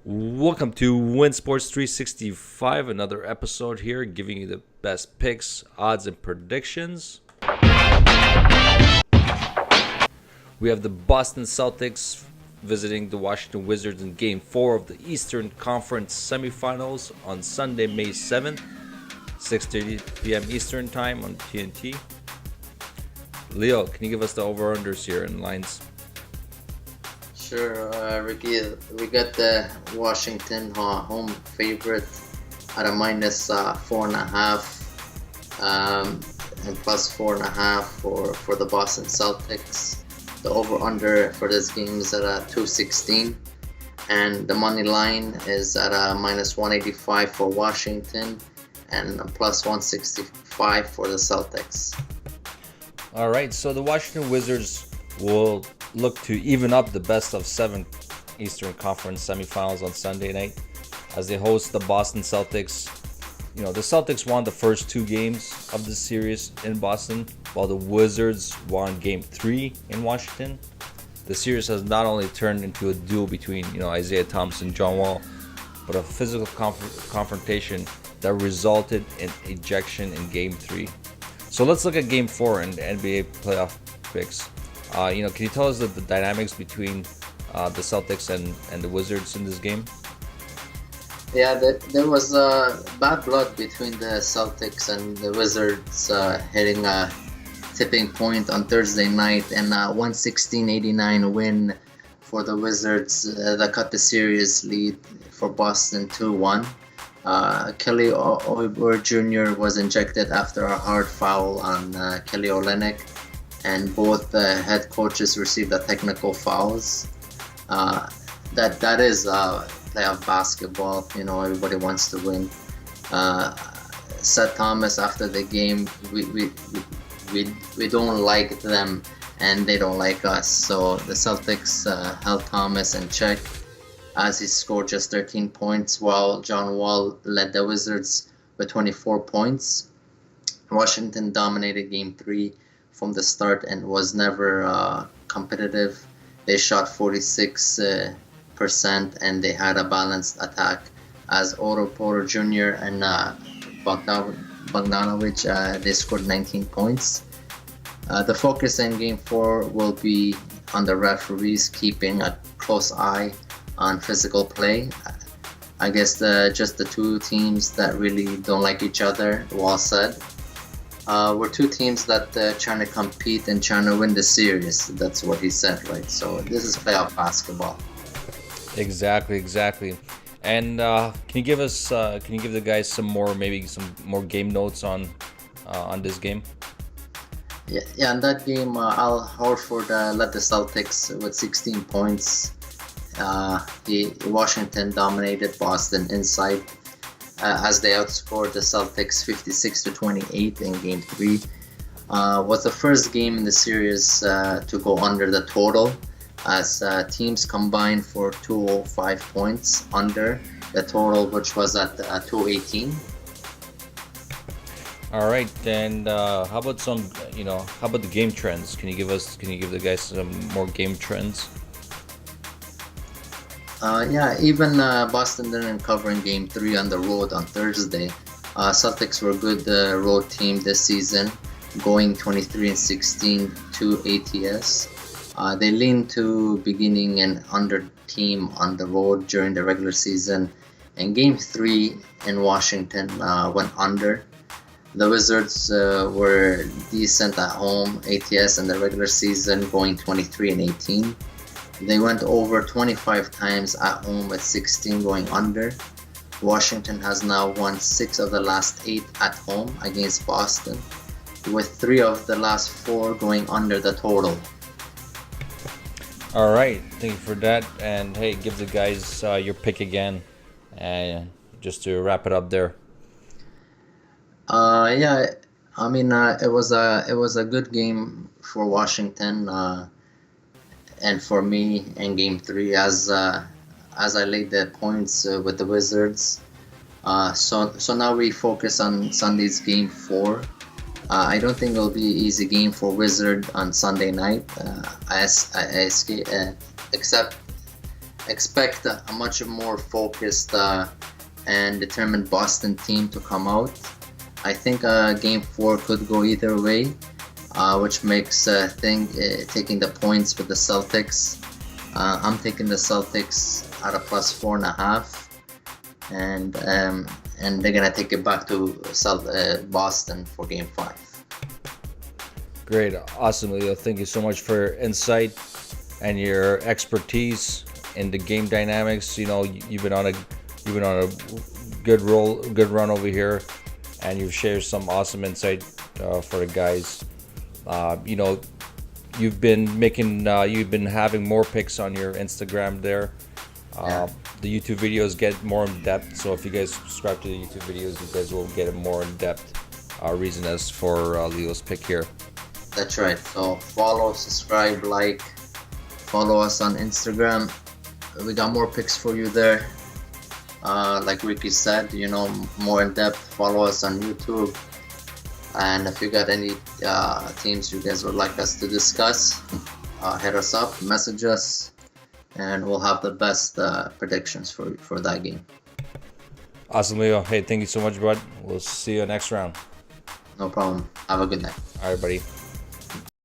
Welcome to Win Sports 365, another episode here giving you the best picks, odds, and predictions. We have the Boston Celtics visiting the Washington Wizards in Game 4 of the Eastern Conference Semifinals on Sunday, May 7th, 6:30 p.m. Eastern Time on TNT. Leo, can you give us the over-unders here and lines? Sure, Ricky. We got the Washington home favorite at a minus 4.5, and plus 4.5 for the Boston Celtics. The over/under for this game is at 216, and the money line is at a minus 185 for Washington, and a plus 165 for the Celtics. All right, so the Washington Wizards will look to even up the best of 7 Eastern Conference semifinals on Sunday night as they host the Boston Celtics. You know, the Celtics won the first 2 games of the series in Boston, while the Wizards won Game 3 in Washington. The series has not only turned into a duel between, Isaiah Thomas and John Wall, but a physical confrontation that resulted in ejection in Game 3. So let's look at Game 4 in the NBA playoff picks. Can you tell us the dynamics between the Celtics and the Wizards in this game? Yeah, there was bad blood between the Celtics and the Wizards, hitting a tipping point on Thursday night, and a 116-89 win for the Wizards that cut the series lead for Boston 2-1. Kelly Oubre Jr. was injected after a hard foul on Kelly Olynyk, and both head coaches received the technical fouls. That is playoff basketball. Everybody wants to win. Seth Thomas after the game, we don't like them and they don't like us. So the Celtics held Thomas in check as he scored just 13 points, while John Wall led the Wizards with 24 points. Washington dominated Game 3 from the start and was never competitive. They shot 46% and they had a balanced attack as Otto Porter Jr. and Bogdanovic, they scored 19 points. The focus in Game 4 will be on the referees keeping a close eye on physical play. I guess just the two teams that really don't like each other, Wall said. We're two teams that trying to compete and trying to win the series. That's what he said, right? So this is playoff basketball. Exactly. And can you give the guys some more game notes on this game? Yeah. In that game, Al Horford led the Celtics with 16 points. Washington dominated Boston inside, as they outscored the Celtics 56-28 in Game 3. Was the first game in the series to go under the total, as teams combined for 205 points under the total, which was at 218. All right, and how about the game trends? Can you give the guys some more game trends? Even Boston didn't cover in Game 3 on the road on Thursday. Celtics were a good road team this season, going 23-16 to ATS. They leaned to beginning an under team on the road during the regular season, and Game 3 in Washington went under. The Wizards were decent at home, ATS in the regular season, going 23-18. They went over 25 times at home with 16 going under. Washington has now won 6 of the last 8 at home against Boston, with 3 of the last 4 going under the total. All right, thank you for that. And hey, give the guys your pick again, and just to wrap it up there. It was a good game for Washington. And for me in Game 3, as I laid the points with the Wizards. So now we focus on Sunday's Game 4. I don't think it'll be an easy game for Wizard on Sunday night. Except expect a much more focused and determined Boston team to come out. I think Game 4 could go either way, which makes taking the points with the Celtics. I'm taking the Celtics at a +4.5, and they're gonna take it back to Boston for Game 5. Great, awesome, Leo. Thank you so much for your insight and your expertise in the game dynamics. You know, you've been on a good run over here, and you've shared some awesome insight for the guys. You know, you've been having more pics on your Instagram there. The YouTube videos get more in depth, so if you guys subscribe to the YouTube videos, you guys will get a more in depth reason as for Leo's pick here. That's right. So follow, subscribe, like, follow us on Instagram. We got more picks for you there. Like Ricky said, you know, more in depth. Follow us on YouTube. And if you got any teams you guys would like us to discuss, hit us up, message us, and we'll have the best predictions for that game. Awesome, Leo. Hey, thank you so much, bud. We'll see you next round. No problem. Have a good night. All right, buddy.